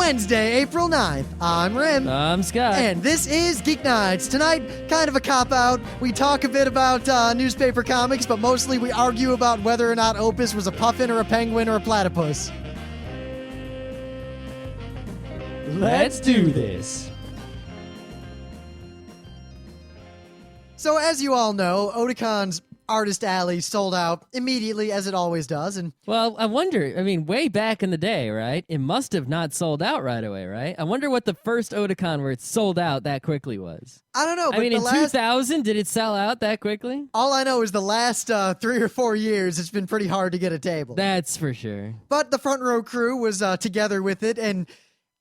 Wednesday, April 9th. I'm Rim. I'm Scott. And this is Geeknights. Tonight, kind of a cop-out. We talk a bit about newspaper comics, but mostly we argue about whether or not Opus was a puffin or a penguin or a platypus. Let's do this. So as you all know, Otacon's Artist Alley sold out immediately, as it always does. And Well, I wonder, way back in the day, right? It must have not sold out right away, right? I wonder what the first Otakon where it sold out that quickly was. I don't know, but in 2000, did it sell out that quickly? all I know is the last 3 or 4 years, it's been pretty hard to get a table. That's for sure. But the front row crew was together with it, and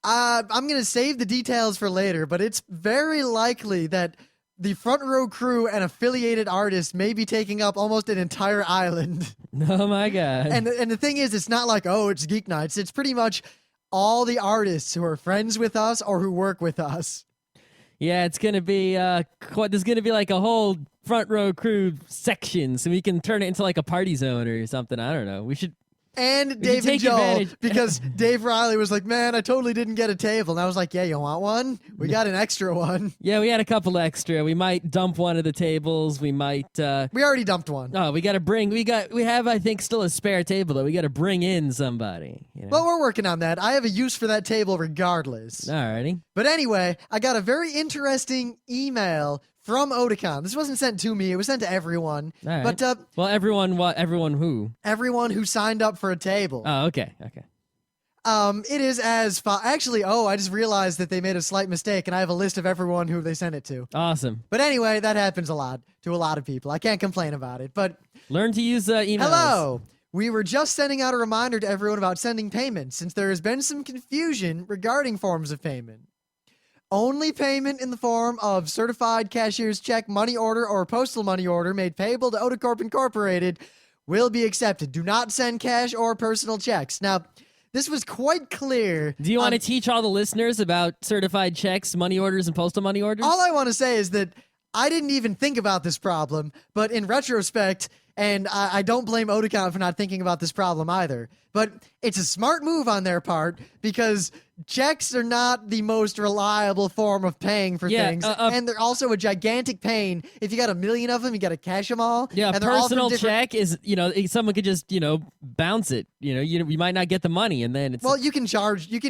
I'm going to save the details for later, but it's very likely that the front row crew and affiliated artists may be taking up almost an entire island. Oh my god. And the thing is, it's not like, oh, it's Geek Nights. It's pretty much all the artists who are friends with us or who work with us. Yeah, it's going to be, there's going to be like a whole front row crew section, so we can turn it into like a party zone or something. I don't know. We should... And Dave and Joel, because Dave Riley was like, man, I totally didn't get a table. And I was like, yeah, you want one? We got an extra one. Yeah, we had a couple extra. We might dump one of the tables. We might... We already dumped one. Oh, we got to bring... We have, I think, still a spare table, though. We got to bring in somebody. You know? Well, we're working on that. I have a use for that table regardless. Alrighty. But anyway, I got a very interesting email from Otakon. This wasn't sent to me. It was sent to everyone. All right. But well, everyone what? Everyone who? Everyone who signed up for a table. Oh, okay. It is as actually, I just realized that they made a slight mistake, and I have a list of everyone who they sent it to. Awesome. But anyway, that happens a lot to a lot of people. I can't complain about it. But learn to use emails. Hello. We were just sending out a reminder to everyone about sending payments, since there has been some confusion regarding forms of payment. Only payment in the form of certified cashier's check, money order, or postal money order made payable to Otacorp Incorporated will be accepted. Do not send cash or personal checks. Now, this was quite clear. Do you want to teach all the listeners about certified checks, money orders, and postal money orders? All I want to say is that I didn't even think about this problem, but in retrospect, and I don't blame Otakon for not thinking about this problem either, but it's a smart move on their part because checks are not the most reliable form of paying for things, and they're also a gigantic pain. If you got a million of them, you got to cash them all. Yeah, and a personal check is, someone could just, bounce it. You might not get the money, and then it's... Well, you can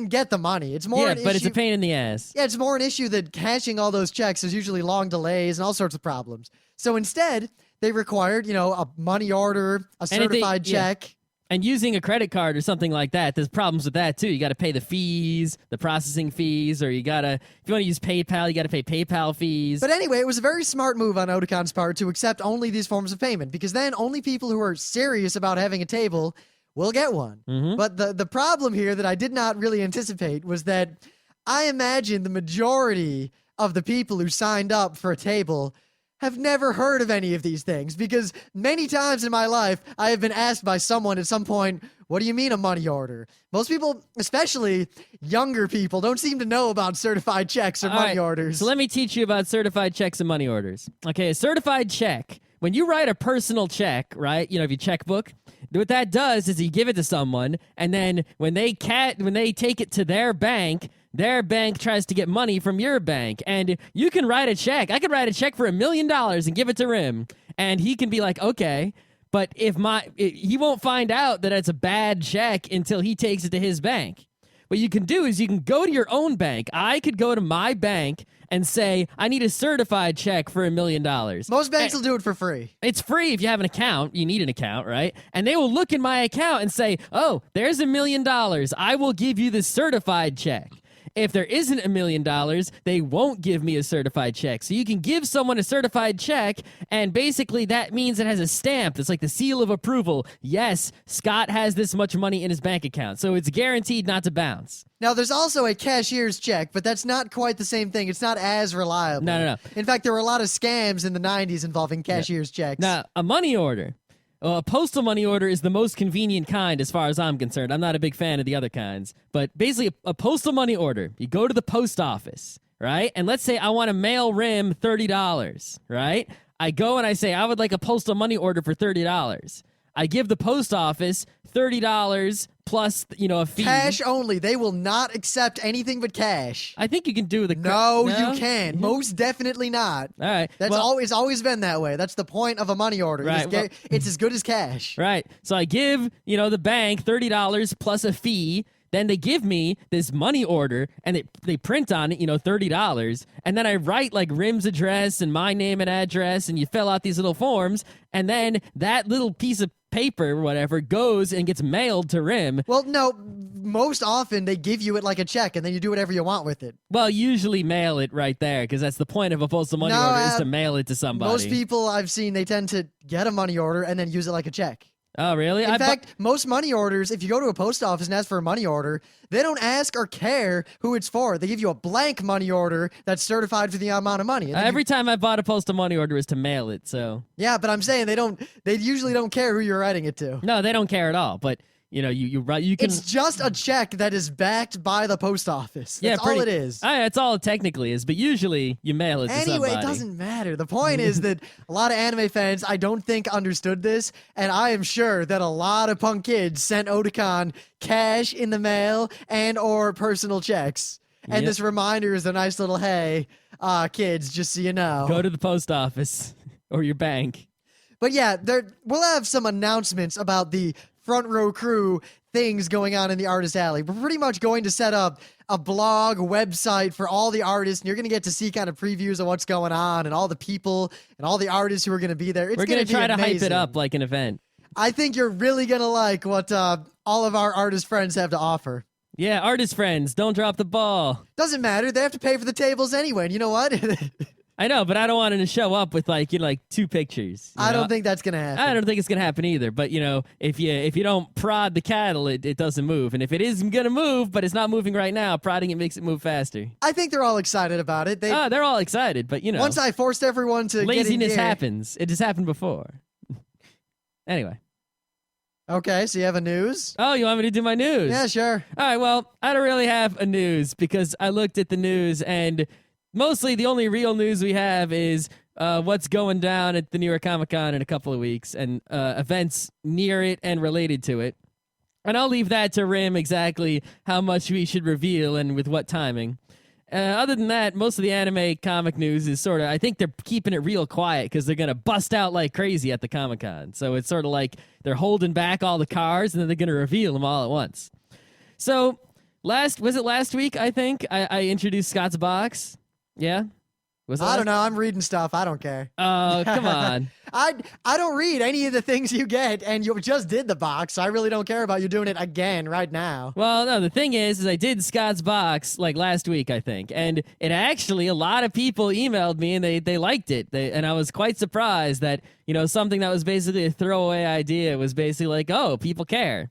get the money. It's more but it's a pain in the ass. Yeah, it's more an issue that cashing all those checks is usually long delays and all sorts of problems. So instead, they required, a money order, a certified check. Yeah. And using a credit card or something like that, there's problems with that too. You got to pay the fees, the processing fees, or if you want to use PayPal, you got to pay PayPal fees. But anyway, it was a very smart move on Otacon's part to accept only these forms of payment, because then only people who are serious about having a table will get one. Mm-hmm. But the problem here that I did not really anticipate was that I imagine the majority of the people who signed up for a table have never heard of any of these things, because many times in my life, I have been asked by someone at some point, what do you mean a money order? Most people, especially younger people, don't seem to know about certified checks or money orders. So let me teach you about certified checks and money orders. Okay, a certified check, when you write a personal check, right, if your checkbook, what that does is you give it to someone, and then when they take it to their bank tries to get money from your bank, and you can write a check. I could write a check for $1 million and give it to Rim, and he can be like, okay, but he won't find out that it's a bad check until he takes it to his bank. What you can do is you can go to your own bank. I could go to my bank and say, I need a certified check for $1 million. Most banks will do it for free. It's free if you have an account. You need an account, right? And they will look in my account and say, oh, there's $1 million. I will give you the certified check. If there isn't $1 million, they won't give me a certified check. So you can give someone a certified check, and basically that means it has a stamp. It's like the seal of approval. Yes, Scott has this much money in his bank account, so it's guaranteed not to bounce. Now, there's also a cashier's check, but that's not quite the same thing. It's not as reliable. No. In fact, there were a lot of scams in the 90s involving cashier's checks. Now, a money order. Well, a postal money order is the most convenient kind as far as I'm concerned. I'm not a big fan of the other kinds. But basically, a postal money order, you go to the post office, right? And let's say I want to mail Rim $30, right? I go and I say, I would like a postal money order for $30. I give the post office $30 plus a fee. Cash only. They will not accept anything but cash. I think you can do the No, you can't. Most definitely not. All right. That's always been that way. That's the point of a money order. Right. It's as good as cash. Right. So I give, the bank $30 plus a fee. Then they give me this money order and they print on it, $30. And then I write like Rim's address and my name and address, and you fill out these little forms. And then that little piece of paper or whatever goes and gets mailed to Rim. Well, no, most often they give you it like a check and then you do whatever you want with it. Well, usually mail it right there because that's the point of a postal money order is to mail it to somebody. Most people I've seen, they tend to get a money order and then use it like a check. Oh, really? In fact, most money orders, if you go to a post office and ask for a money order, they don't ask or care who it's for. They give you a blank money order that's certified for the amount of money. Every time I bought a postal money order was to mail it, so. Yeah, but I'm saying they usually don't care who you're writing it to. No, they don't care at all, but you write. You can. It's just a check that is backed by the post office. That's all it is. That's all it technically is, but usually you mail it to somebody. Anyway, it doesn't matter. The point is that a lot of anime fans, I don't think, understood this, and I am sure that a lot of punk kids sent Otakon cash in the mail and or personal checks. And this reminder is a nice little, hey, kids, just so you know. Go to the post office or your bank. But yeah, we'll have some announcements about the Front Row Crew things going on in the Artist Alley. We're pretty much going to set up a blog website for all the artists, and you're going to get to see kind of previews of what's going on and all the people and all the artists who are going to be there. We're going to try to hype it up like an event. I think you're really going to like what all of our artist friends have to offer. Yeah, artist friends, don't drop the ball. Doesn't matter. They have to pay for the tables anyway, and you know what? I know, but I don't want him to show up with like 2 pictures. I don't think that's gonna happen. I don't think it's gonna happen either. But if you don't prod the cattle, it doesn't move. And if it is gonna move, but it's not moving right now, prodding it makes it move faster. I think they're all excited about it. They're all excited, but once I forced everyone to laziness get in happens. It just happened before. Anyway. Okay, so you have a news? Oh, you want me to do my news? Yeah, sure. All right, well, I don't really have a news because I looked at the news and mostly the only real news we have is what's going down at the New York Comic Con in a couple of weeks and events near it and related to it. And I'll leave that to Rim exactly how much we should reveal and with what timing. Other than that, most of the anime comic news is sort of, I think they're keeping it real quiet because they're going to bust out like crazy at the Comic Con. So it's sort of like they're holding back all the cars and then they're going to reveal them all at once. So last week, I think, I introduced Scott's Box. Yeah? I don't know. I'm reading stuff. I don't care. Oh, come on. I don't read any of the things you get, and you just did the box, so I really don't care about you doing it again right now. Well, no, the thing is I did Scott's Box like last week, I think, and it actually, a lot of people emailed me, and they liked it, and I was quite surprised that, something that was basically a throwaway idea was basically like, oh, people care.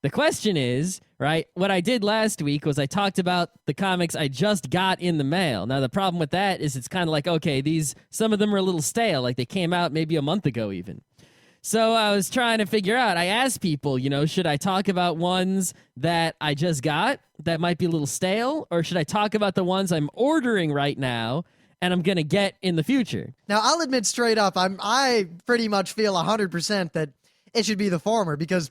The question is, right, what I did last week was I talked about the comics I just got in the mail. Now, the problem with that is it's kind of like, okay, some of them are a little stale, like they came out maybe a month ago even. So I was trying to figure out, I asked people, should I talk about ones that I just got that might be a little stale, or should I talk about the ones I'm ordering right now and I'm going to get in the future? Now, I'll admit straight up, I pretty much feel 100% that it should be the former, because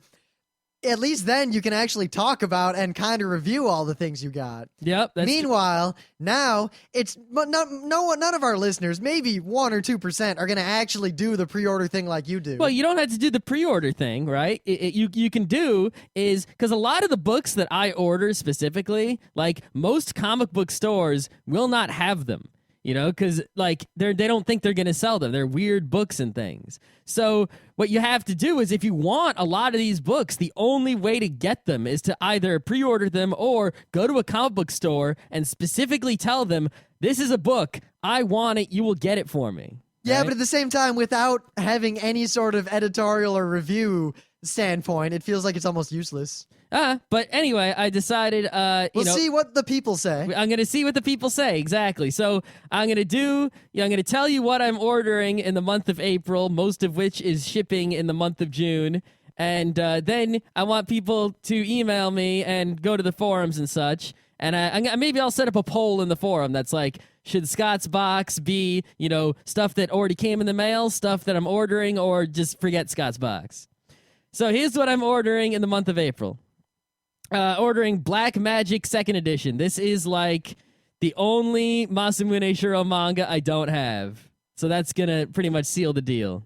at least then you can actually talk about and kind of review all the things you got. Yep. Meanwhile, now none of our listeners, maybe 1 or 2%, are going to actually do the pre-order thing like you do. Well, you don't have to do the pre-order thing, right? You can do is because a lot of the books that I order specifically, like most comic book stores will not have them. Because like they don't think they're going to sell them. They're weird books and things. So what you have to do is if you want a lot of these books, the only way to get them is to either pre-order them or go to a comic book store and specifically tell them, this is a book. I want it. You will get it for me. Yeah, right? but at the same time, without having any sort of editorial or review standpoint, it feels like it's almost useless. But anyway, I decided, we'll see what the people say. I'm going to see what the people say, exactly. So I'm going to tell you what I'm ordering in the month of April, most of which is shipping in the month of June. And then I want people to email me and go to the forums and such. And maybe I'll set up a poll in the forum that's like, should Scott's Box be, stuff that already came in the mail, stuff that I'm ordering, or just forget Scott's Box? So here's what I'm ordering in the month of April. ordering Black Magic 2nd edition. This is like the only Masamune Shiro manga I don't have. So that's going to pretty much seal the deal.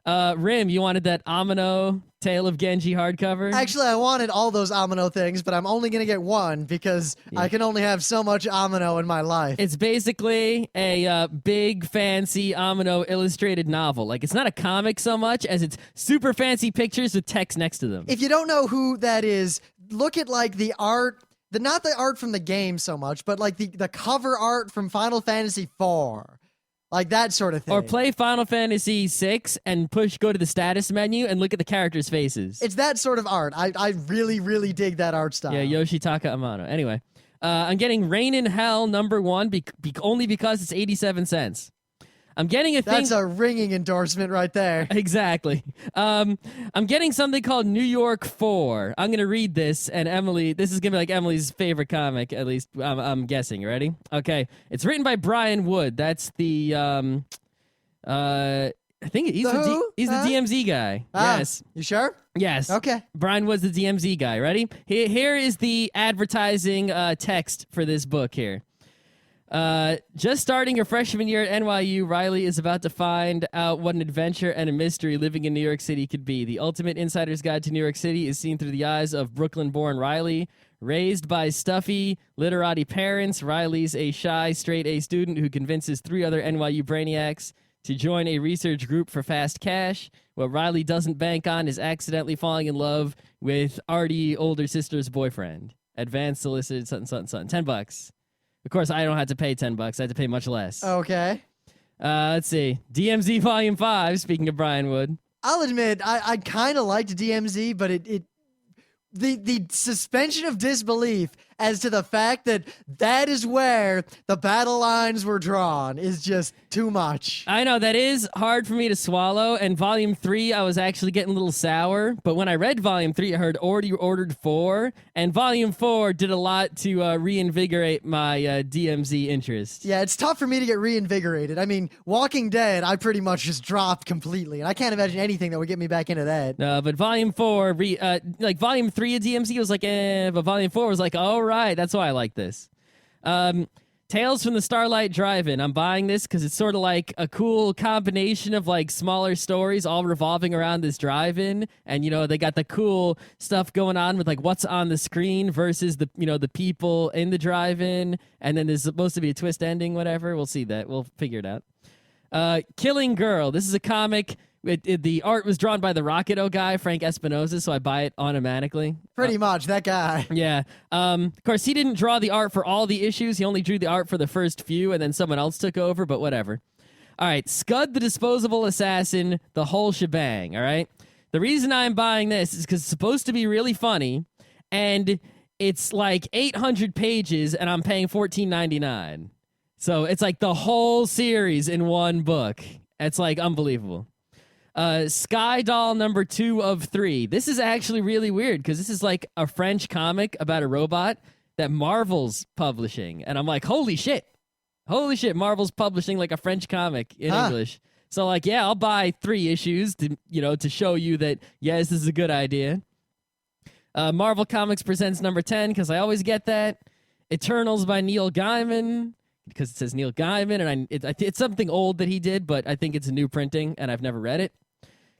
Rim, you wanted that Amino Tale of Genji hardcover? Actually, I wanted all those Amino things, but I'm only going to get one because I can only have so much Amino in my life. It's basically a big, fancy Amino illustrated novel. Like, it's not a comic so much as it's super fancy pictures with text next to them. If you don't know who that is, look at like the art, not the art from the game so much, but like the cover art from Final Fantasy IV. Like that sort of thing. Or play Final Fantasy VI and go to the status menu and look at the characters' faces. It's that sort of art. I really, really dig that art style. Yeah, Yoshitaka Amano. Anyway, I'm getting Rain in Hell #1 only because it's 87 cents. I'm getting a thing. That's a ringing endorsement right there. Exactly. I'm getting something called New York 4. I'm going to read this, and this is going to be like Emily's favorite comic, at least I'm guessing. Ready? Okay. It's written by Brian Wood. That's the, I think he's the DMZ guy. Yes. You sure? Yes. Okay. Brian Wood's the DMZ guy. Ready? Here is the advertising text for this book here. Just starting her freshman year at NYU, Riley is about to find out what an adventure and a mystery living in New York City could be. The ultimate insider's guide to New York City is seen through the eyes of Brooklyn-born Riley. Raised by stuffy, literati parents, Riley's a shy, straight-A student who convinces 3 other NYU brainiacs to join a research group for fast cash. What Riley doesn't bank on is accidentally falling in love with Artie, older sister's boyfriend. Advanced solicited, something, $10. Of course, I don't have to pay $10. I have to pay much less. Okay. Let's see. DMZ Volume 5, speaking of Brian Wood. I'll admit, I kind of liked DMZ, but the suspension of disbelief as to the fact that is where the battle lines were drawn is just too much. I know, that is hard for me to swallow, and Volume 3, I was actually getting a little sour, but when I read Volume 3, I heard already ordered 4, and Volume 4 did a lot to reinvigorate my DMZ interest. Yeah, it's tough for me to get reinvigorated. I mean, Walking Dead, I pretty much just dropped completely, and I can't imagine anything that would get me back into that. No, but Volume 4, like Volume 3 of DMZ was like, but Volume 4 was like, all right, that's why I like this. Tales from the Starlight Drive-In. I'm buying this because it's sort of like a cool combination of like smaller stories all revolving around this drive-in, and they got the cool stuff going on with like what's on the screen versus the the people in the drive-in, and then there's supposed to be a twist ending. Whatever, we'll see that. We'll figure it out. Killing Girl. This is a comic. The art was drawn by the Rocketo guy, Frank Espinosa, so I buy it automatically. Pretty much, that guy. Yeah. Of course, he didn't draw the art for all the issues. He only drew the art for the first few, and then someone else took over, but whatever. All right, Scud the Disposable Assassin, the whole shebang, all right? The reason I'm buying this is because it's supposed to be really funny, and it's like 800 pages, and I'm paying $14.99. So it's like the whole series in one book. It's like unbelievable. Sky Doll #2 of 3. This is actually really weird because this is like a French comic about a robot that Marvel's publishing. And I'm like, holy shit, Marvel's publishing like a French comic in English. So like, yeah, I'll buy 3 issues to show you that, yes, this is a good idea. Marvel Comics presents #10 because I always get that. Eternals by Neil Gaiman, because it says Neil Gaiman, and it's something old that he did, but I think it's a new printing, and I've never read it.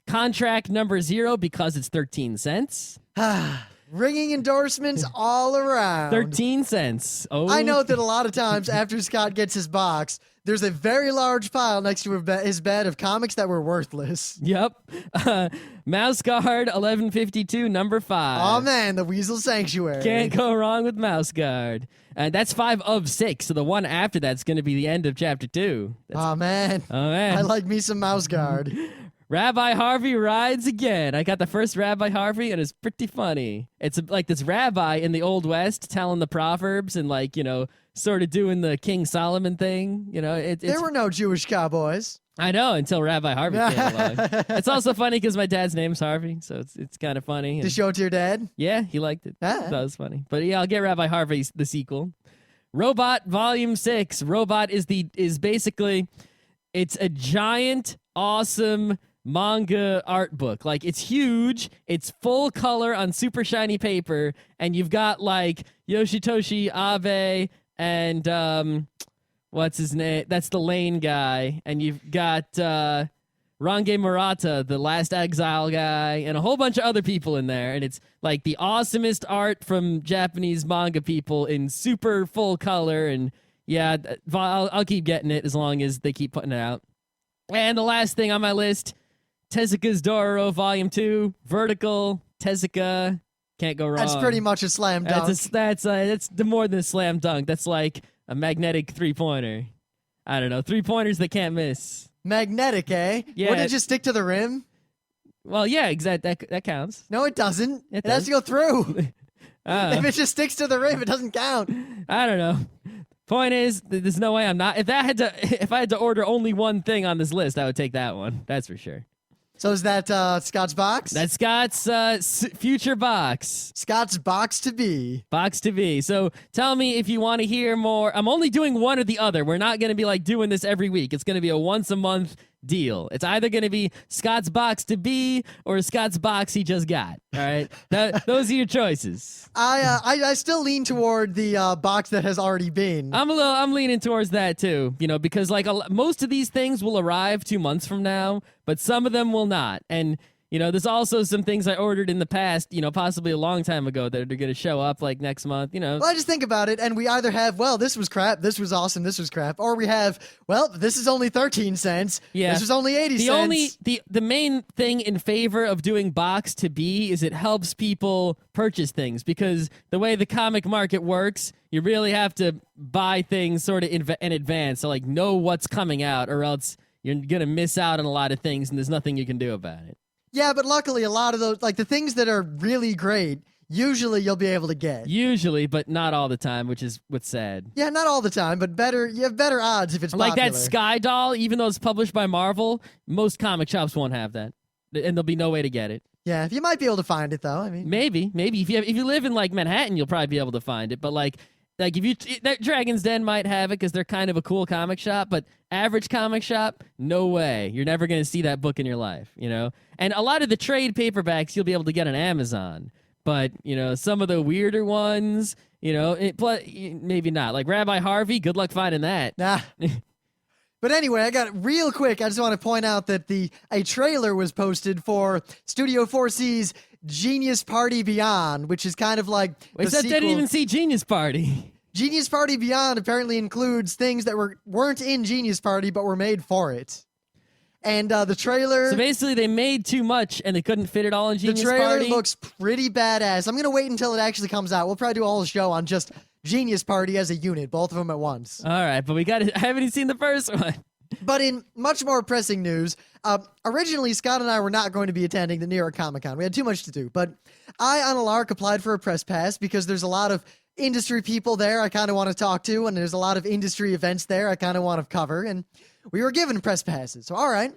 Contract #0 because it's 13 cents. Ringing endorsements all around. 13 cents. Oh, I know that a lot of times after Scott gets his box, there's a very large pile next to his bed of comics that were worthless. Yep. Mouse Guard 1152 #5. Oh man, the Weasel Sanctuary. Can't go wrong with Mouse Guard. And that's 5 of 6. So the one after that's going to be the end of chapter 2. Oh man. I like me some Mouse Guard. Rabbi Harvey rides again. I got the first Rabbi Harvey, and it's pretty funny. It's like this rabbi in the Old West telling the proverbs and like, sort of doing the King Solomon thing. There were no Jewish cowboys. I know, until Rabbi Harvey came along. It's also funny because my dad's name's Harvey, so it's kind of funny. To show it to your dad? Yeah, he liked it. That was funny. But yeah, I'll get Rabbi Harvey the sequel. Robot Volume 6. Robot is basically, it's a giant, awesome manga art book. Like, it's huge, it's full color on super shiny paper, and you've got like Yoshitoshi Abe and what's his name? That's the Lane guy, and you've got Range Murata, the Last Exile guy, and a whole bunch of other people in there. And it's like the awesomest art from Japanese manga people in super full color. And yeah, I'll keep getting it as long as they keep putting it out. And the last thing on my list, Tezuka's Dororo Volume 2, Vertical, Tezuka. Can't go wrong. That's pretty much a slam dunk. That's more than a slam dunk. That's like a magnetic three-pointer. I don't know. Three-pointers that can't miss. Magnetic, eh? Yeah. Wouldn't it just stick to the rim? Well, yeah, exactly. That counts. No, it doesn't. It has does. to go through. If it just sticks to the rim, it doesn't count. I don't know. Point is, there's no way I'm not. If I had to order only one thing on this list, I would take that one. That's for sure. So is that Scott's box? That's Scott's future box. Scott's box to be. Box to be. So tell me if you want to hear more. I'm only doing one or the other. We're not going to be like doing this every week. It's going to be a once a month deal. It's either going to be Scott's box to be or Scott's box he just got. All right, those are your choices. I still lean toward the box that has already been. I'm leaning towards that too. Because like most of these things will arrive 2 months from now, but some of them will not. And there's also some things I ordered in the past, possibly a long time ago that are going to show up like next month, Well, I just think about it, and we either have, well, this was crap, this was awesome, this was crap, or we have, well, this is only 13 cents, yeah. this was only 80 cents. The main thing in favor of doing box to be is it helps people purchase things, because the way the comic market works, you really have to buy things sort of in advance, so like know what's coming out, or else you're going to miss out on a lot of things, and there's nothing you can do about it. Yeah, but luckily a lot of those, like the things that are really great, usually you'll be able to get. Usually, but not all the time, which is what's sad. Yeah, not all the time, but you have better odds if it's like popular. that Sky Doll, even though it's published by Marvel, most comic shops won't have that, and there'll be no way to get it. Yeah, you might be able to find it though. I mean, maybe if you live in like Manhattan, you'll probably be able to find it. But like if you that Dragon's Den might have it because they're kind of a cool comic shop, but average comic shop, no way. You're never going to see that book in your life, And a lot of the trade paperbacks you'll be able to get on Amazon, but some of the weirder ones, maybe not. Like Rabbi Harvey, good luck finding that. Nah. But anyway, I got real quick. I just want to point out that a trailer was posted for Studio 4C's Genius Party Beyond, which is kind of like Wait, the so sequel. didn't even see Genius Party. Genius Party Beyond apparently includes things that weren't in Genius Party but were made for it. And the trailer... So basically they made too much and they couldn't fit it all in Genius Party? The trailer looks pretty badass. I'm going to wait until it actually comes out. We'll probably do a whole show on just Genius Party as a unit, both of them at once. All right, but I haven't even seen the first one. But in much more pressing news, originally Scott and I were not going to be attending the New York Comic Con. We had too much to do. But I, on a lark, applied for a press pass because there's a lot of industry people there I kind of want to talk to, and there's a lot of industry events there I kind of want to cover, and we were given press passes. So, all right.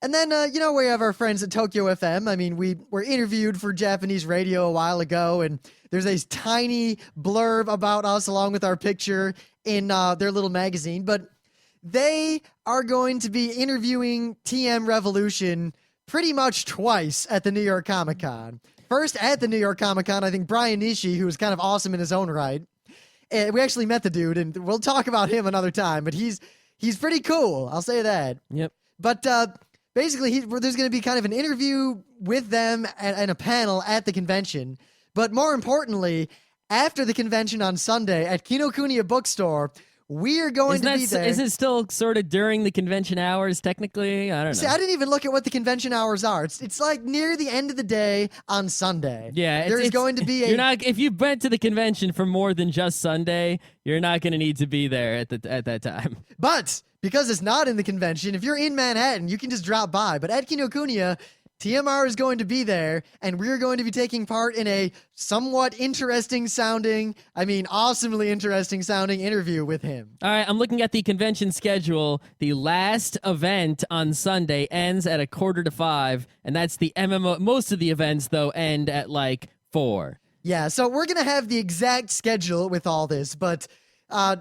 And then, we have our friends at Tokyo FM. I mean, we were interviewed for Japanese radio a while ago, and there's a tiny blurb about us along with our picture in their little magazine. But they are going to be interviewing TM Revolution pretty much twice at the New York Comic Con. First, at the New York Comic Con, I think Brian Nishi, who is kind of awesome in his own right. We actually met the dude, and we'll talk about him another time, but he's pretty cool. I'll say that. Yep. But basically, there's going to be kind of an interview with them and a panel at the convention. But more importantly, after the convention on Sunday at Kinokuniya Bookstore, we are going to be there. Is it still sort of during the convention hours, technically? I don't know. See, I didn't even look at what the convention hours are. It's like near the end of the day on Sunday. Yeah. There's going to be if you went to the convention for more than just Sunday, you're not going to need to be there at that time. But because it's not in the convention, if you're in Manhattan, you can just drop by. But at Kinokuniya, TMR is going to be there, and we're going to be taking part in a somewhat awesomely interesting sounding interview with him. All right, I'm looking at the convention schedule. The last event on Sunday ends at 4:45, and that's the MMO. Most of the events, though, end at like 4. Yeah, so we're going to have the exact schedule with all this, but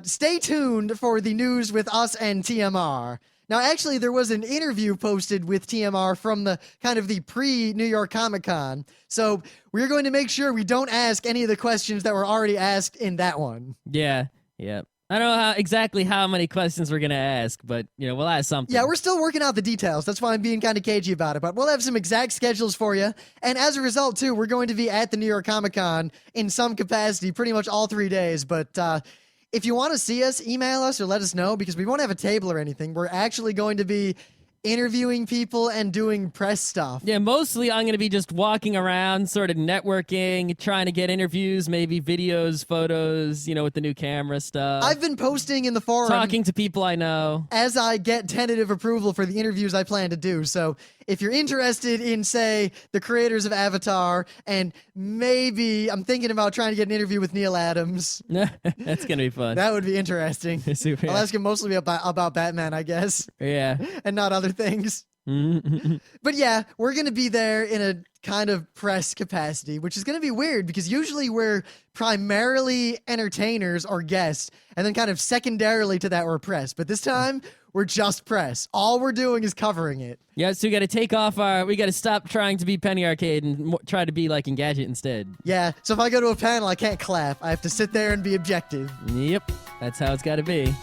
stay tuned for the news with us and TMR. Now, actually, there was an interview posted with TMR from the kind of the pre-New York Comic Con. So we're going to make sure we don't ask any of the questions that were already asked in that one. Yeah. I don't know exactly how many questions we're gonna ask, but we'll ask something. Yeah, we're still working out the details. That's why I'm being kind of cagey about it. But we'll have some exact schedules for you. And as a result, too, we're going to be at the New York Comic Con in some capacity pretty much all 3 days. But if you want to see us, email us or let us know, because we won't have a table or anything. We're actually going to be interviewing people and doing press stuff. Yeah, mostly I'm going to be just walking around, sort of networking, trying to get interviews, maybe videos, photos, with the new camera stuff. I've been posting in the forum. Talking to people I know. As I get tentative approval for the interviews I plan to do. So if you're interested in, say, the creators of Avatar, and maybe I'm thinking about trying to get an interview with Neil Adams. That's going to be fun. That would be interesting. Super, I'll ask him mostly about Batman, I guess. Yeah. And not other things. But yeah, we're going to be there in a kind of press capacity, which is going to be weird because usually we're primarily entertainers or guests, and then kind of secondarily to that we're press. But this time we're just press. All we're doing is covering it. Yeah, so we got to take off we got to stop trying to be Penny Arcade and try to be like Engadget instead. Yeah, so if I go to a panel, I can't clap. I have to sit there and be objective. Yep, that's how it's got to be.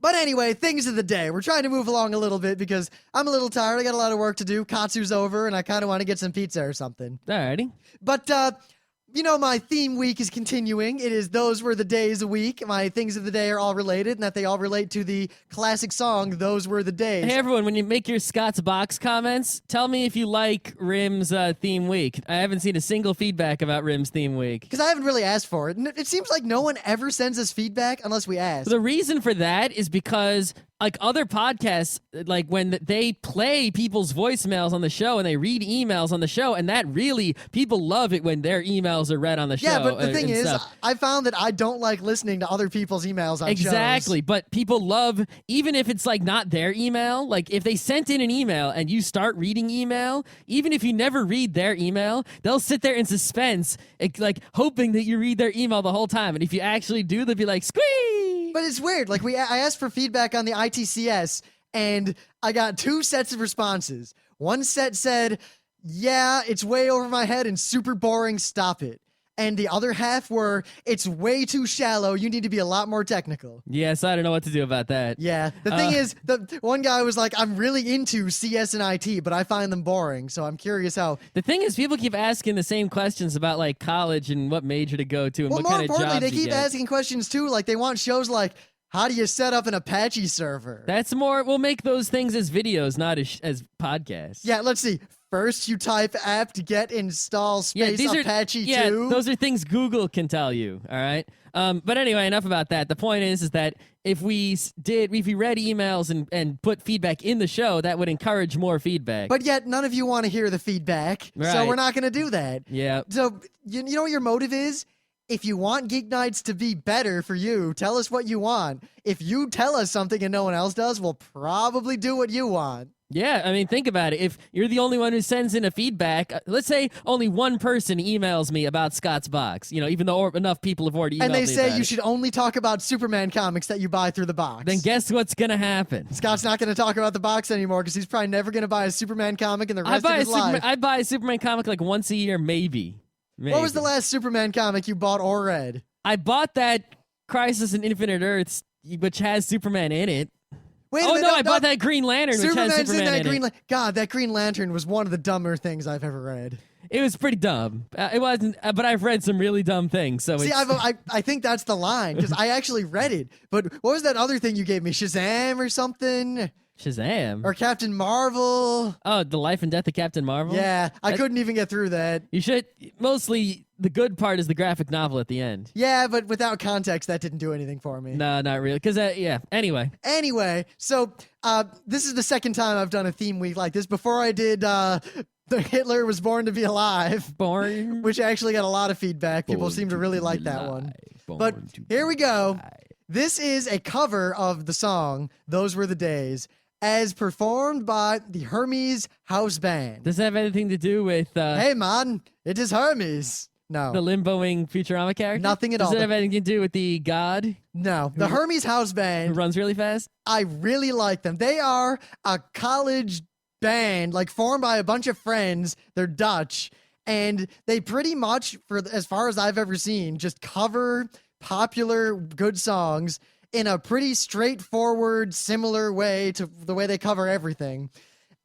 But anyway, things of the day. We're trying to move along a little bit because I'm a little tired. I got a lot of work to do. Katsu's over, and I kind of want to get some pizza or something. Alrighty. But, my theme week is continuing. It is Those Were the Days a week. My things of the day are all related, and that they all relate to the classic song, Those Were the Days. Hey, everyone, when you make your Scott's Box comments, tell me if you like Rim's theme week. I haven't seen a single feedback about Rim's theme week. Because I haven't really asked for it. And it seems like no one ever sends us feedback unless we ask. The reason for that is because like other podcasts, like when they play people's voicemails on the show and they read emails on the show, and that really, people love it when their emails are read on the show. Yeah, but the thing is, stuff. I found that I don't like listening to other people's emails on Exactly, shows. but people love, even if it's like not their email, like if they sent in an email and you start reading email, even if you never read their email, they'll sit there in suspense, like hoping that you read their email the whole time. And if you actually do, they'll be like, squee! But it's weird. Like I asked for feedback on the ITCS, and I got 2 sets of responses. One set said, yeah, it's way over my head and super boring, stop it. And the other half were, it's way too shallow, you need to be a lot more technical. Yes, I don't know what to do about that. Yeah, the thing is, the one guy was like, I'm really into CS and IT, but I find them boring, so I'm curious how... The thing is, people keep asking the same questions about like college and what major to go to and what kind of jobs more importantly, they you keep get. asking questions too, like they want shows like, how do you set up an Apache server? That's more, we'll make those things as videos, not as podcasts. Yeah, let's see. First, you type apt get install space Apache 2. Those are things Google can tell you, all right? But anyway, enough about that. The point is that if we read emails and put feedback in the show, that would encourage more feedback. But yet, none of you want to hear the feedback, so Right. we're not going to do that. Yeah. So, you know what your motive is? If you want Geeknights to be better for you, tell us what you want. If you tell us something and no one else does, we'll probably do what you want. Yeah, I mean, think about it. If you're the only one who sends in a feedback, let's say only one person emails me about Scott's Box, even though enough people have already emailed And they me say about you it. should only talk about Superman comics that you buy through the box. Then guess what's going to happen? Scott's not going to talk about the box anymore because he's probably never going to buy a Superman comic in the rest of his life. I buy a Superman comic like once a year, maybe. What was the last Superman comic you bought or read? I bought that Crisis on Infinite Earths, which has Superman in it. Wait a Oh minute, no, I bought that Green Lantern, which Superman's has Superman in that in Green it. God, that Green Lantern was one of the dumber things I've ever read. It was pretty dumb. It wasn't, but I've read some really dumb things. So See, it's, I think that's the line because I actually read it. But what was that other thing you gave me? Shazam or something? Shazam. Or Captain Marvel? Oh, The Life and Death of Captain Marvel? Yeah, I couldn't even get through that. You should, mostly, the good part is the graphic novel at the end. Yeah, but without context, that didn't do anything for me. No, not really. Because, yeah, anyway. Anyway, so this is the second time I've done a theme week like this. Before I did The Hitler Was Born to Be Alive, Born. which actually got a lot of feedback. People seem to really like that one. But here we go. This is a cover of the song, Those Were the Days, as performed by the Hermes House Band. Does that have anything to do with... Hey, man, it is Hermes. No. The limboing Futurama character? Nothing at Does all. it have anything to do with the god No. The Hermes House who Band, runs really fast? I really like them. They are a college band, like formed by a bunch of friends. They're Dutch. And they pretty much, for as far as I've ever seen, just cover popular good songs in a pretty straightforward, similar way to the way they cover everything.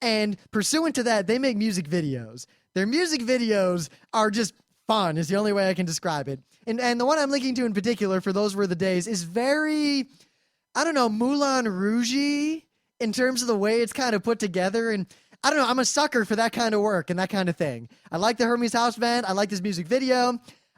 And pursuant to that, they make music videos. Their music videos are just fun, is the only way I can describe it. And the one I'm linking to in particular for Those Were the Days is very, I don't know, Moulin Rouge-y in terms of the way it's kind of put together. And I don't know, I'm a sucker for that kind of work and that kind of thing. I like the Hermes House Band. I like this music video.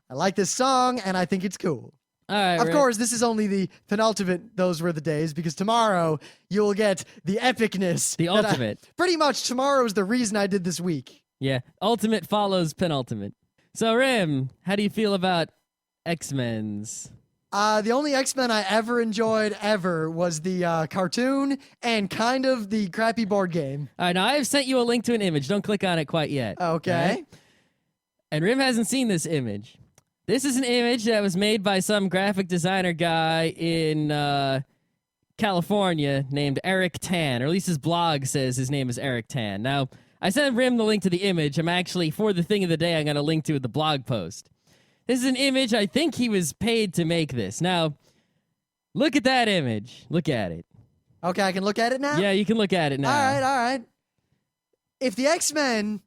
I like this song, and I think it's cool. All right. Of course, this is only the penultimate Those Were the Days, because tomorrow you'll get the epicness. The ultimate. Pretty much tomorrow is the reason I did this week. Yeah. Ultimate follows penultimate. So, Rim, how do you feel about X-Men's? The only X-Men I ever enjoyed was the cartoon and kind of the crappy board game. All right, now I have sent you a link to an image. Don't click on it quite yet. Okay. Right? And Rim hasn't seen this image. This is an image that was made by some graphic designer guy in California named Eric Tan, or at least his blog says his name is Eric Tan. Now, I sent Rim the link to the image. I'm actually, for the thing of the day, I'm going to link to the blog post. This is an image. I think he was paid to make this. Now, look at that image. Look at it. Okay, I can look at it now? Yeah, you can look at it now. All right. If the X-Men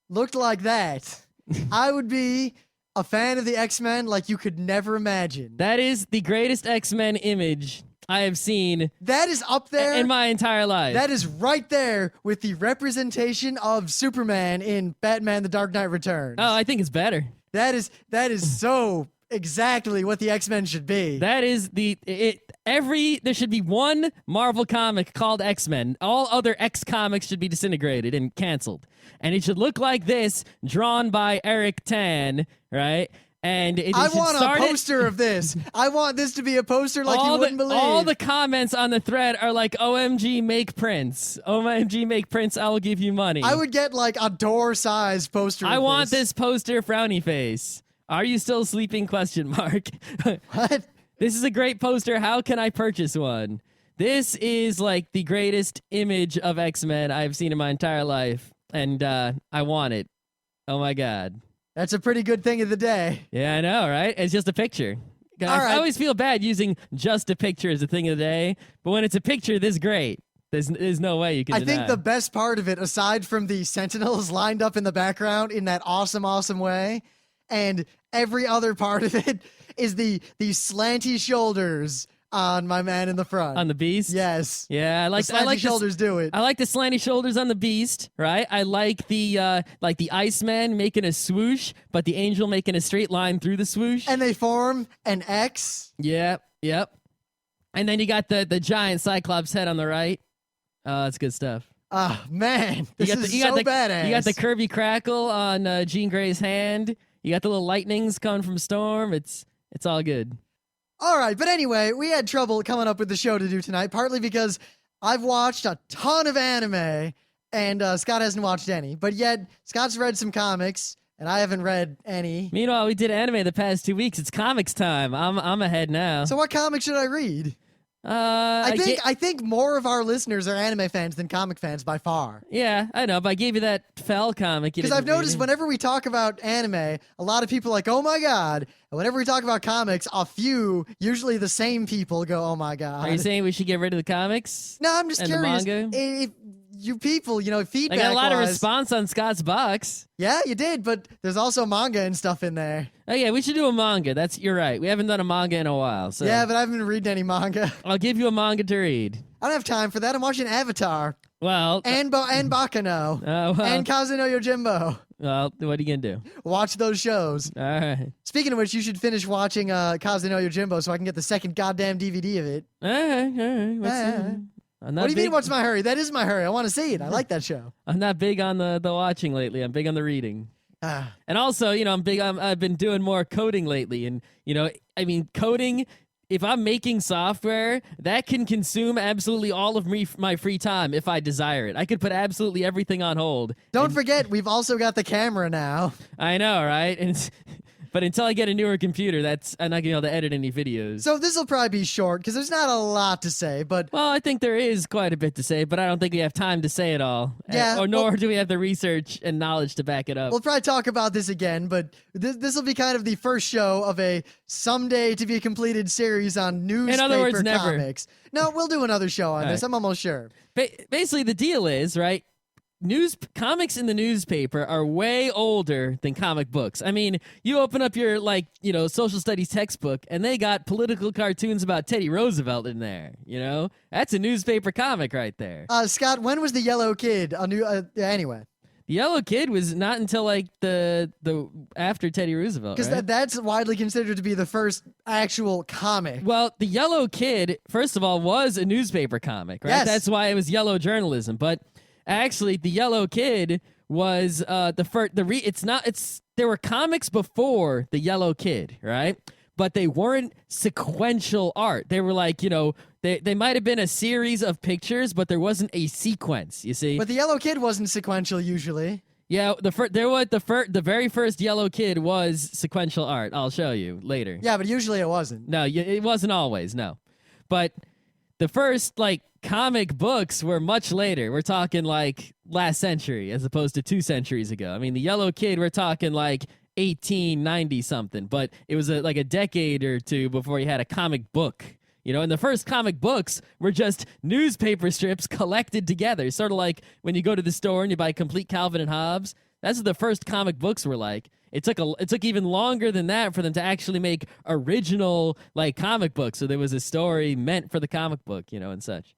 looked like that, I would be a fan of the X-Men like you could never imagine. That is the greatest X-Men image I have seen That is up there in my entire life. That is right there with the representation of Superman in Batman: The Dark Knight Returns. Oh, I think it's better. That is so exactly what the X-Men should be. That is there should be one Marvel comic called X-Men. All other X comics should be disintegrated and canceled. And it should look like this, drawn by Eric Tan, right? And I want a poster of this. I want this to be a poster like you wouldn't believe. All the comments on the thread are like, OMG, make Prince. OMG, make Prince, I will give you money. I would get like a door-sized poster I of want this poster, frowny face. Are you still sleeping, question mark? What? This is a great poster. How can I purchase one? This is like the greatest image of X-Men I've seen in my entire life. And I want it. Oh my God. That's a pretty good thing of the day. Yeah, I know, right? It's just a picture. All I right. always feel bad using just a picture as a thing of the day, but when it's a picture this great, there's no way you can I deny. think the best part of it, aside from the Sentinels lined up in the background in that awesome way, and every other part of it is the slanty shoulders on my man in the front. On the Beast? Yes. Yeah, I like The slanty shoulders do it. I like the slanty shoulders on the Beast, right? I like the Iceman making a swoosh, but the Angel making a straight line through the swoosh. And they form an X. Yep. And then you got the giant Cyclops head on the right. Oh, that's good stuff. Ah, man. This is so badass. You got the Kirby crackle on Jean Grey's hand. You got the little lightnings coming from Storm. It's all good. All right, but anyway, we had trouble coming up with the show to do tonight, partly because I've watched a ton of anime, and Scott hasn't watched any. But yet, Scott's read some comics, and I haven't read any. Meanwhile, we did anime the past 2 weeks. It's comics time. I'm ahead now. So what comic should I read? I think more of our listeners are anime fans than comic fans by far. Yeah, I know, but I gave you that Fell comic. Because I've noticed whenever we talk about anime, a lot of people are like, oh my God. And whenever we talk about comics, a few, usually the same people go, oh my God. Are you saying we should get rid of the comics? No, I'm just and curious. The manga? If you people, feedback. I got a lot of response on Scott's box. Yeah, you did, but there's also manga and stuff in there. Oh yeah, we should do a manga. You're right. We haven't done a manga in a while. So yeah, but I haven't been reading any manga. I'll give you a manga to read. I don't have time for that. I'm watching Avatar. Well, and Bakano. And Kaze no Yojimbo. Well, what are you gonna do? Watch those shows. All right. Speaking of which, you should finish watching Kaze no Yojimbo so I can get the second goddamn DVD of it. All right. What do you mean, what's my hurry? That is my hurry. I want to see it. I like that show. I'm not big on the watching lately. I'm big on the reading. And also, I've been doing more coding lately. And, coding, if I'm making software, that can consume absolutely all of my free time if I desire it. I could put absolutely everything on hold. Don't forget, we've also got the camera now. I know, right? And But until I get a newer computer, I'm not gonna be able to edit any videos. So this will probably be short because there's not a lot to say, but Well, I think there is quite a bit to say, but I don't think we have time to say it all. Yeah, Or nor do we have the research and knowledge to back it up. we'll probably talk about this again. But this will be kind of the first show of a someday to be completed series on newspaper words, never. comics. No, we'll do another show on All this. right. I'm almost sure. Basically, the deal is, right? Comics in the newspaper are way older than comic books. I mean, you open up your social studies textbook and they got political cartoons about Teddy Roosevelt in there. That's a newspaper comic right there. Scott, when was the Yellow Kid a new? Anyway, The Yellow Kid was not until like the after Teddy Roosevelt, because right? that's widely considered to be the first actual comic. Well, the Yellow Kid, first of all, was a newspaper comic, right? Yes. That's why it was yellow journalism. But actually, the Yellow Kid was the first. There were comics before the Yellow Kid, right? But they weren't sequential art. They were like, they might have been a series of pictures, but there wasn't a sequence. You see? But the Yellow Kid wasn't sequential usually. Yeah, the very first Yellow Kid was sequential art. I'll show you later. Yeah, but usually it wasn't. No, it wasn't always, no. But the first, comic books were much later. We're talking, last century as opposed to 2 centuries ago. I mean, the Yellow Kid, we're talking, 1890-something. But it was, a decade or two before you had a comic book. And the first comic books were just newspaper strips collected together. Sort of like when you go to the store and you buy Complete Calvin and Hobbes. That's what the first comic books were like. It took even longer than that for them to actually make original comic books. So there was a story meant for the comic book, and such.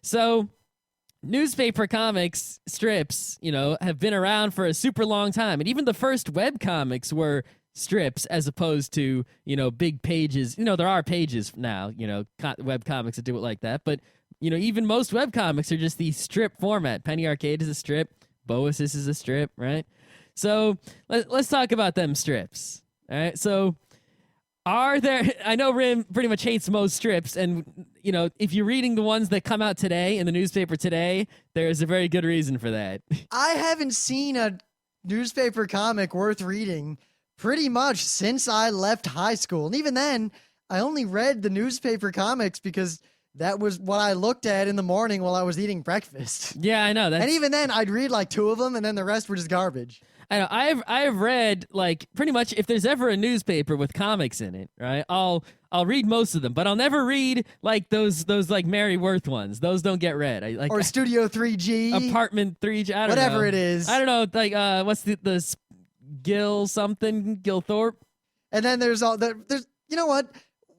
So newspaper comics strips, have been around for a super long time. And even the first web comics were strips as opposed to, big pages. There are pages now, web comics that do it like that. But, even most web comics are just the strip format. Penny Arcade is a strip. Boasis is a strip, right? So let's talk about them strips. All right. So I know Rim pretty much hates most strips. And, if you're reading the ones that come out today in the newspaper today, there's a very good reason for that. I haven't seen a newspaper comic worth reading pretty much since I left high school. And even then, I only read the newspaper comics because that was what I looked at in the morning while I was eating breakfast. Yeah, I know. And even then, I'd read 2 of them, and then the rest were just garbage. I know. I have read pretty much if there's ever a newspaper with comics in it, right? I'll read most of them, but I'll never read those Mary Worth ones. Those don't get read. Or Studio 3G. Apartment 3G. I don't know. Whatever it is. I don't know. What's the Gilthorpe? And then there's you know what?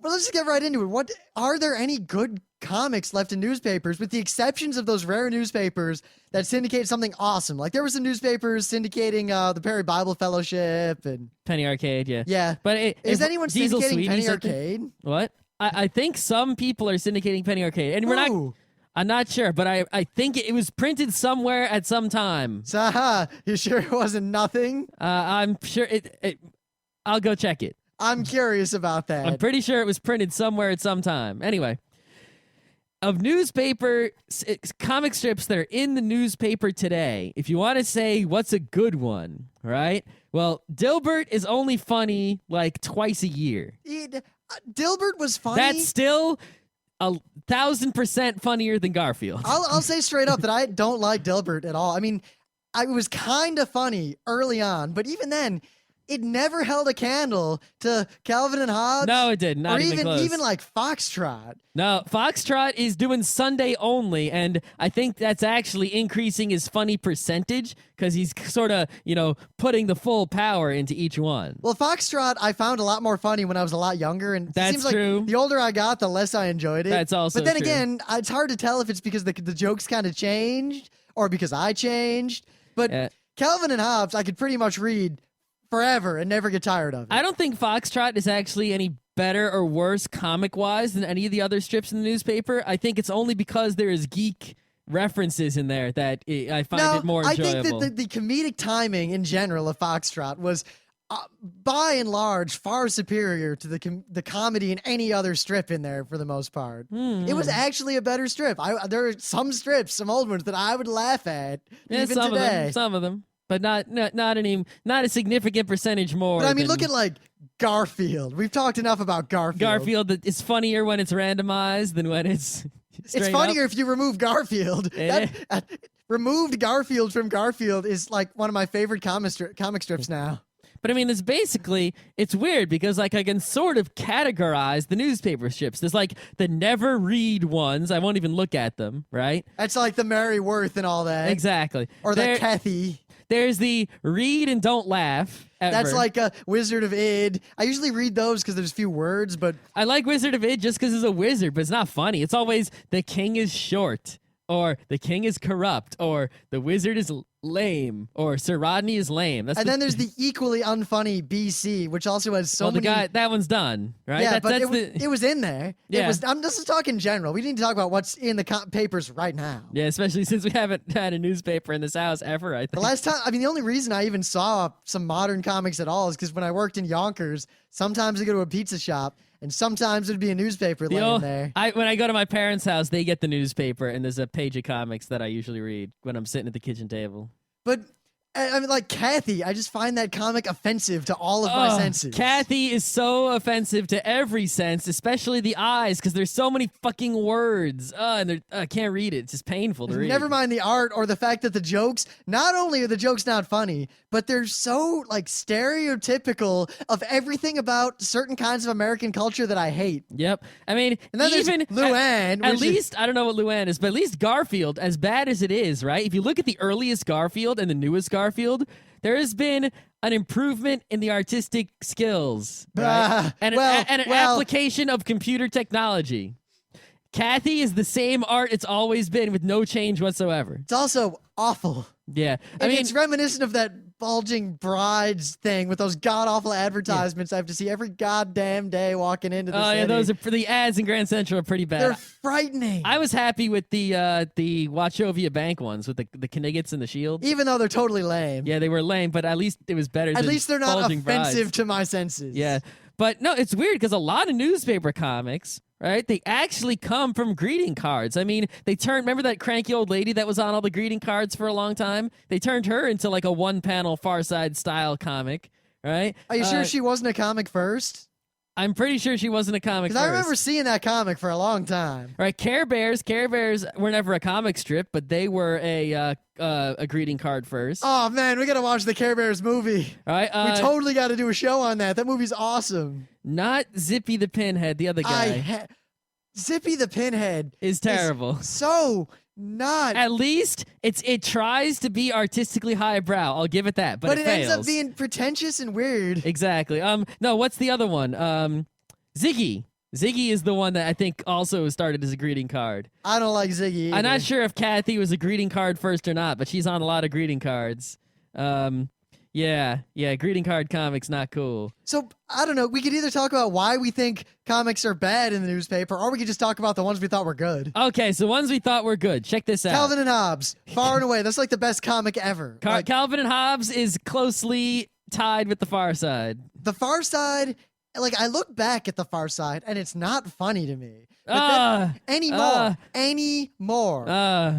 Well, let's just get right into it. Are there any good comics left in newspapers, with the exceptions of those rare newspapers that syndicate something awesome? There were some newspapers syndicating the Perry Bible Fellowship and Penny Arcade, yeah. Yeah. But is anyone Diesel syndicating Sweetie Penny something? Arcade? What? I think some people are syndicating Penny Arcade, and Ooh. I'm not sure, but I think it was printed somewhere at some time. So, you sure it wasn't nothing? I'm sure I'll go check it. I'm curious about that. I'm pretty sure it was printed somewhere at some time. Anyway, of newspaper comic strips that are in the newspaper today, if you want to say what's a good one, right? Well, Dilbert is only funny twice a year. Dilbert was funny. That's still 1,000% funnier than Garfield. I'll say straight up that I don't like Dilbert at all. I mean, it was kind of funny early on, but even then, it never held a candle to Calvin and Hobbes. No, it didn't. Not or even close. even Foxtrot. No, Foxtrot is doing Sunday only, and I think that's actually increasing his funny percentage because he's sort of, putting the full power into each one. Well, Foxtrot I found a lot more funny when I was a lot younger, and That's it seems like true. the older I got, the less I enjoyed it. That's also But then true. again, it's hard to tell if it's because the jokes kind of changed or because I changed. But Calvin and Hobbes, I could pretty much read forever and never get tired of it. I don't think Foxtrot is actually any better or worse comic-wise than any of the other strips in the newspaper. I think it's only because there is geek references in there that I find it more enjoyable. I think that the comedic timing in general of Foxtrot was, by and large, far superior to the comedy in any other strip in there for the most part. It was actually a better strip. There are some strips, some old ones, that I would laugh at even some today. Some of them. But not a significant percentage more. But I mean, than look at Garfield. We've talked enough about Garfield. Garfield is funnier when it's randomized than when it's It's funnier if you remove Garfield. Yeah. Removed Garfield from Garfield is like one of my favorite comic strips now. But I mean, it's weird because like I can sort of categorize the newspaper strips. There's like the never read ones. I won't even look at them, right? That's like the Mary Worth and all that. Exactly. Or the Kathy. There's the read and don't laugh. Ever. That's like a Wizard of Id. I usually read those because there's few words, but I like Wizard of Id just because it's a wizard, but it's not funny. It's always the king is short, or the king is corrupt, or the wizard is lame, or Sir Rodney is lame. Then there's the equally unfunny BC, which also has so the many. guy that one's done, right? Yeah, that's it was in there. Yeah. I'm just talking general. We need to talk about what's in the papers right now. Yeah, especially since we haven't had a newspaper in this house ever. I think the last time, the only reason I even saw some modern comics at all is because when I worked in Yonkers, sometimes I go to a pizza shop. And sometimes it'd be a newspaper laying there. When I go to my parents' house, they get the newspaper, and there's a page of comics that I usually read when I'm sitting at the kitchen table. But, I mean, like, Kathy, I just find that comic offensive to all of my senses. Kathy is so offensive to every sense, especially the eyes, because there's so many fucking words. And I can't read it. It's just painful to read. Never mind the art or the fact that the jokes, not only are the jokes not funny, but they're so, like, stereotypical of everything about certain kinds of American culture that I hate. Yep. I mean, and then even Luann. At least, I don't know what Luann is, but at least Garfield, as bad as it is, right? If you look at the earliest Garfield and the newest Garfield, there has been an improvement in the artistic skills, right? and an application of computer technology. Kathy is the same art it's always been with no change whatsoever. It's also awful. Yeah. I mean, it's reminiscent of that bulging brides thing with those god-awful advertisements I have to see every goddamn day walking into the city. Yeah, those are the ads in Grand Central are pretty bad. They're frightening. I was happy with the Wachovia Bank ones with the Kniggets and the shield. Even though they're totally lame. Yeah, they were lame, but at least it was better At least they're not offensive brides. to my senses. Yeah. But no, it's weird because a lot of newspaper comics, right, they actually come from greeting cards. I mean, remember that cranky old lady that was on all the greeting cards for a long time? They turned her into like a one-panel Far Side style comic, right? Are you sure she wasn't a comic first? I'm pretty sure she wasn't a comic first. Because I remember seeing that comic for a long time. Right, Care Bears were never a comic strip, but they were a greeting card first. Oh man, we gotta watch the Care Bears movie. All right, we totally got to do a show on that. That movie's awesome. Not Zippy the Pinhead, the other guy. Zippy the Pinhead is terrible. So not. At least it tries to be artistically highbrow. I'll give it that, but it ends fails. up being pretentious and weird. Exactly. No, what's the other one? Ziggy. Ziggy is the one that I think also started as a greeting card. I don't like Ziggy either. I'm not sure if Kathy was a greeting card first or not, but she's on a lot of greeting cards. Yeah, greeting card comics, not cool. So, I don't know, we could either talk about why we think comics are bad in the newspaper, or we could just talk about the ones we thought were good. Okay, so ones we thought were good. Check this out. Calvin and Hobbes, far and away. That's like the best comic ever. Calvin and Hobbes is closely tied with The Far Side. The Far Side, like, I look back at The Far Side, and it's not funny to me. Anymore.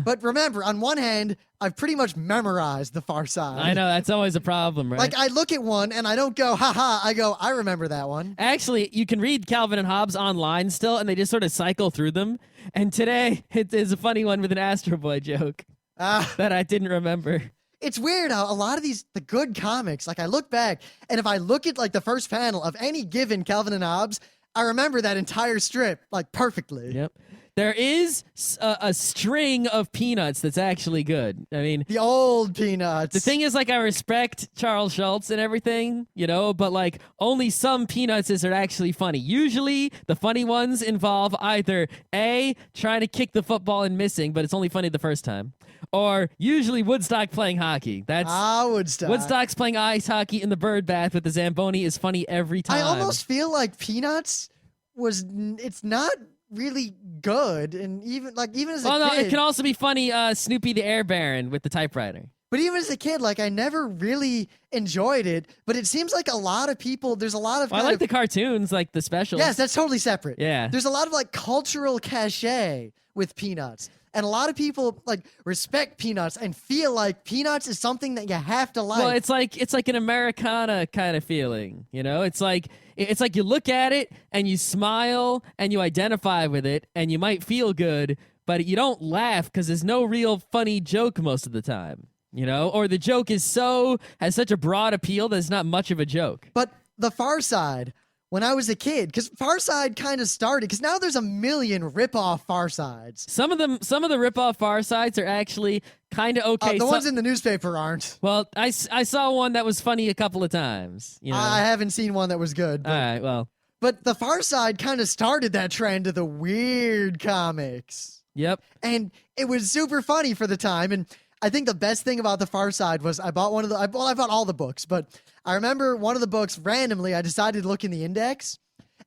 But remember, on one hand, I've pretty much memorized The Far Side. I know, that's always a problem, right? Like, I look at one, and I don't go, ha-ha. I go, I remember that one. Actually, you can read Calvin and Hobbes online still, and they just sort of cycle through them. And today, it is a funny one with an Astro Boy joke that I didn't remember. It's weird how a lot of the good comics, like, I look back, and if I look at, like, the first panel of any given Calvin and Hobbes, I remember that entire strip, like, perfectly. Yep. There is a string of Peanuts that's actually good. I mean, the old Peanuts. The thing is, like, I respect Charles Schultz and everything, but like only some Peanuts are actually funny. Usually, the funny ones involve either A, trying to kick the football and missing, but it's only funny the first time, or usually Woodstock playing hockey. That's Woodstock. Woodstock's playing ice hockey in the bird bath with the Zamboni is funny every time. I almost feel like Peanuts it's not really good, and even as a kid. No, it can also be funny. Snoopy the Air Baron with the typewriter. But even as a kid, like, I never really enjoyed it. But it seems like a lot of people. There's a lot of. I like the cartoons, like the specials. Yes, that's totally separate. Yeah. There's a lot of like cultural cachet with Peanuts. And a lot of people like respect Peanuts and feel like Peanuts is something that you have to like. Well, it's like an Americana kind of feeling, It's like It's like you look at it and you smile and you identify with it and you might feel good, but you don't laugh because there's no real funny joke most of the time, or the joke has such a broad appeal that it's not much of a joke. But The Far Side, when I was a kid, because Far Side kind of started, because now there's a million rip-off Far Sides. Some of the rip-off Far Sides are actually kind of okay. The ones in the newspaper aren't. Well, I saw one that was funny a couple of times. I haven't seen one that was good. All right, well. But The Far Side kind of started that trend of the weird comics. Yep. And it was super funny for the time. And I think the best thing about The Far Side was I bought I bought all the books, but I remember one of the books randomly, I decided to look in the index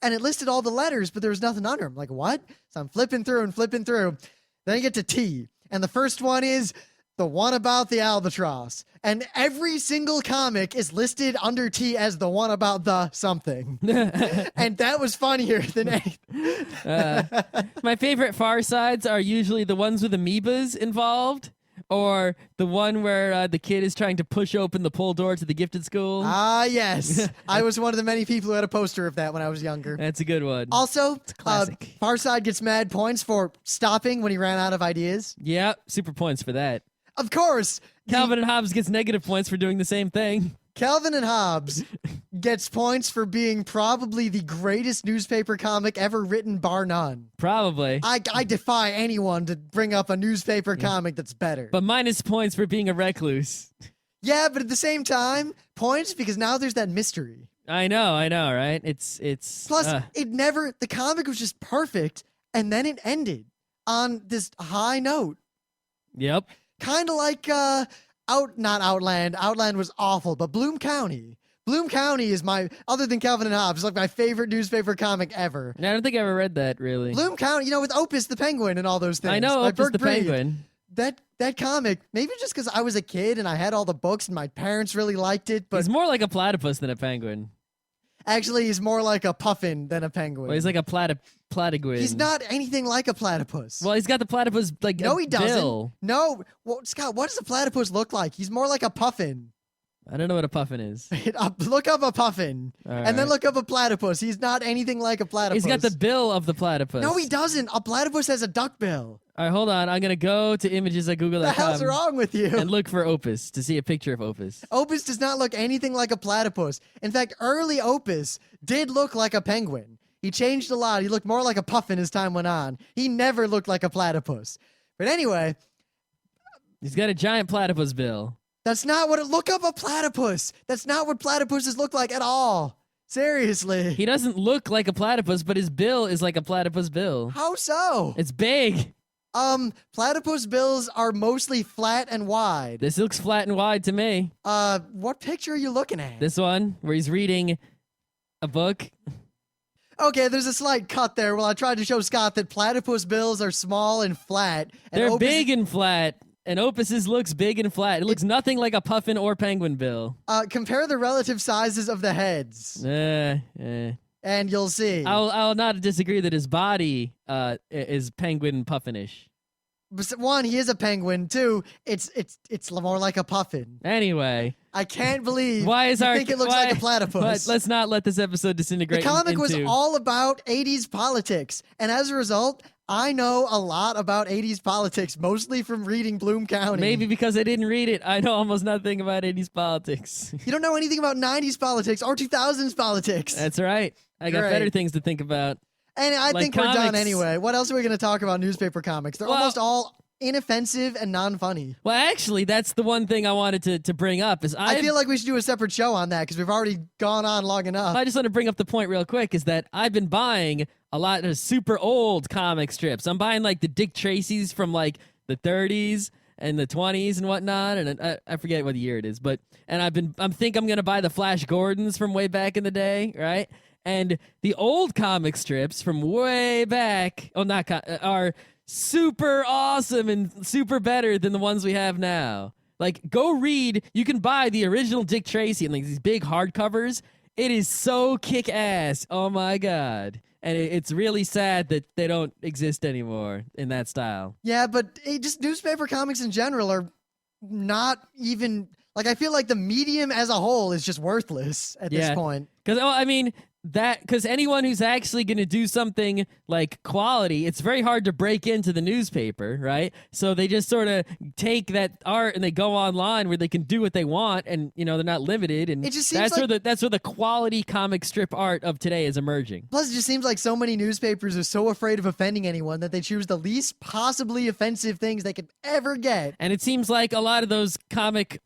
and it listed all the letters, but there was nothing under them. I'm like, what? So I'm flipping through. Then I get to T. And the first one is the one about the albatross. And every single comic is listed under T as the one about the something. And that was funnier than anything. My favorite Far Sides are usually the ones with amoebas involved. Or the one where the kid is trying to push open the pull door to the gifted school. Ah, yes. I was one of the many people who had a poster of that when I was younger. That's a good one. Also, it's a classic. Farside gets mad points for stopping when he ran out of ideas. Yeah, super points for that. Of course. Calvin and Hobbes gets negative points for doing the same thing. Calvin and Hobbes gets points for being probably the greatest newspaper comic ever written, bar none. Probably. I defy anyone to bring up a newspaper comic that's better. But minus points for being a recluse. Yeah, but at the same time, points because now there's that mystery. I know, right? It's Plus, the comic was just perfect, and then it ended on this high note. Yep. Kind of like, not Outland. Outland was awful, but Bloom County. Bloom County is other than Calvin and Hobbes, like my favorite newspaper comic ever. I don't think I ever read that, really. Bloom County, with Opus the Penguin and all those things. I know by Opus Burt the Breed. Penguin. That comic, maybe just because I was a kid and I had all the books and my parents really liked it, but he's more like a platypus than a penguin. Actually, he's more like a puffin than a penguin. Well, he's like a platyguin. He's not anything like a platypus. Well, he's got the platypus no, he doesn't. bill. No, well, Scott, what does a platypus look like? He's more like a puffin. I don't know what a puffin is. Look up a puffin, and then look up a platypus. He's not anything like a platypus. He's got the bill of the platypus. No, he doesn't. A platypus has a duck bill. All right, hold on. I'm gonna go to images at Google.com. What the hell's wrong with you? And look for Opus to see a picture of Opus. Opus does not look anything like a platypus. In fact, early Opus did look like a penguin. He changed a lot. He looked more like a puffin as time went on. He never looked like a platypus. But anyway, he's got a giant platypus bill. That's not what look up a platypus. That's not what platypuses look like at all. Seriously. He doesn't look like a platypus, but his bill is like a platypus bill. How so? It's big. Platypus bills are mostly flat and wide. This looks flat and wide to me. What picture are you looking at? This one, where he's reading a book. Okay, there's a slight cut there. Well, I tried to show Scott that platypus bills are small and flat. And they're big and flat. And Opus's looks big and flat. It looks nothing like a puffin or penguin bill. Compare the relative sizes of the heads. And you'll see. I'll not disagree that his body is penguin puffinish. One, he is a penguin. Two, it's more like a puffin. Anyway, I can't believe why is you think it looks like a platypus. But let's not let this episode disintegrate. The comic was all about 80s politics, and as a result, I know a lot about 80s politics, mostly from reading Bloom County. Maybe because I didn't read it, I know almost nothing about 80s politics. You don't know anything about 90s politics or 2000s politics. That's right. I got better things to think about. And I like think comics. We're done anyway. What else are we going to talk about newspaper comics? They're almost all inoffensive and non-funny. Well, actually, that's the one thing I wanted to bring up. Is I feel like we should do a separate show on that because we've already gone on long enough. I just want to bring up the point real quick is that I've been buying a lot of super old comic strips. I'm buying like the Dick Tracy's from like the 30s and the 20s and whatnot, and I forget what year it is, and I'm gonna buy the Flash Gordons from way back in the day, right? And the old comic strips from way back, are super awesome and super better than the ones we have now. Like, go read. You can buy the original Dick Tracy and like these big hardcovers. It is so kick-ass. Oh my god. And it's really sad that they don't exist anymore in that style. Yeah, but just newspaper comics in general are not even... Like, I feel like the medium as a whole is just worthless at this point. Because, that because anyone who's actually going to do something like quality, it's very hard to break into the newspaper, right? So they just sort of take that art and they go online where they can do what they want, and they're not limited. And It just seems that's where the quality comic strip art of today is emerging. Plus, it just seems like so many newspapers are so afraid of offending anyone that they choose the least possibly offensive things they could ever get. And it seems like a lot of those comic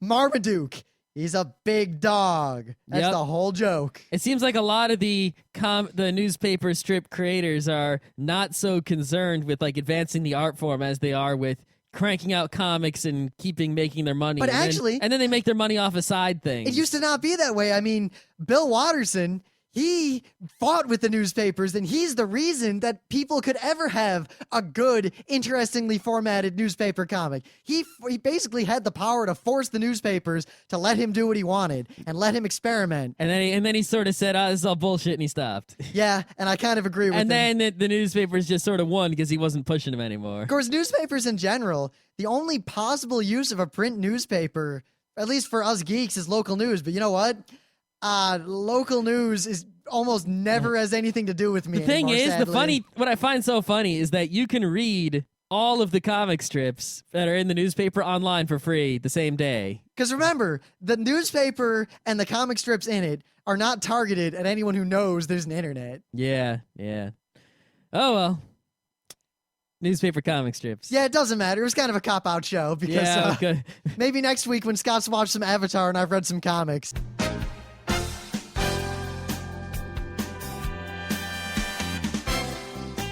Marmaduke. He's a big dog. That's Yep. the whole joke. It seems like a lot of the newspaper strip creators are not so concerned with like advancing the art form as they are with cranking out comics and making their money. But and then they make their money off of side things. It used to not be that way. I mean, Bill Watterson, he fought with the newspapers, and he's the reason that people could ever have a good, interestingly formatted newspaper comic. He basically had the power to force the newspapers to let him do what he wanted and let him experiment. And then he sort of said, "Oh, this is all bullshit," and he stopped. Yeah, and I kind of agree with him. And then the newspapers just sort of won because he wasn't pushing them anymore. Of course, newspapers in general, the only possible use of a print newspaper, at least for us geeks, is local news. But you know what? Local news is almost never has anything to do with me. The thing anymore, is, sadly. what I find so funny is that you can read all of the comic strips that are in the newspaper online for free the same day. Because remember, the newspaper and the comic strips in it are not targeted at anyone who knows there's an internet. Yeah. Oh well. Newspaper comic strips. Yeah, it doesn't matter. It was kind of a cop-out show because good. maybe next week when Scott's watched some Avatar and I've read some comics.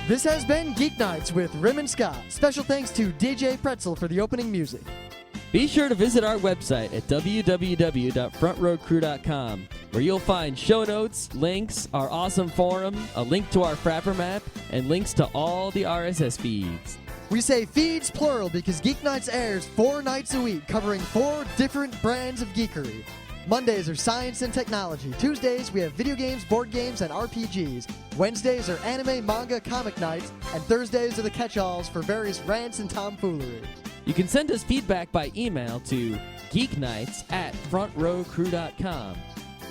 This has been Geeknights with Rim and Scott. Special thanks to DJ Pretzel for the opening music. Be sure to visit our website at www.frontrowcrew.com, where you'll find show notes, links, our awesome forum, a link to our Frapper map, and links to all the RSS feeds. We say feeds plural because Geeknights airs 4 nights a week, covering 4 different brands of geekery. Mondays are science and technology. Tuesdays, we have video games, board games, and RPGs. Wednesdays are anime, manga, comic nights. And Thursdays are the catch-alls for various rants and tomfoolery. You can send us feedback by email to geeknights@frontrowcrew.com.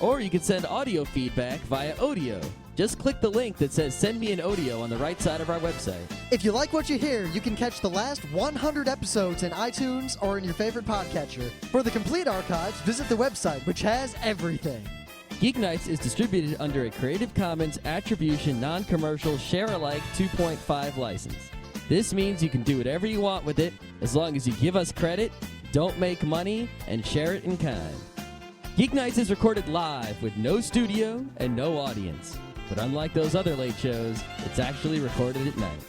Or you can send audio feedback via Audio. Just click the link that says Send Me an Audio on the right side of our website. If you like what you hear, you can catch the last 100 episodes in iTunes or in your favorite podcatcher. For the complete archives, visit the website, which has everything. Geeknights is distributed under a Creative Commons Attribution Non-Commercial Share-alike 2.5 license. This means you can do whatever you want with it as long as you give us credit, don't make money, and share it in kind. Geeknights is recorded live with no studio and no audience. But unlike those other late shows, it's actually recorded at night.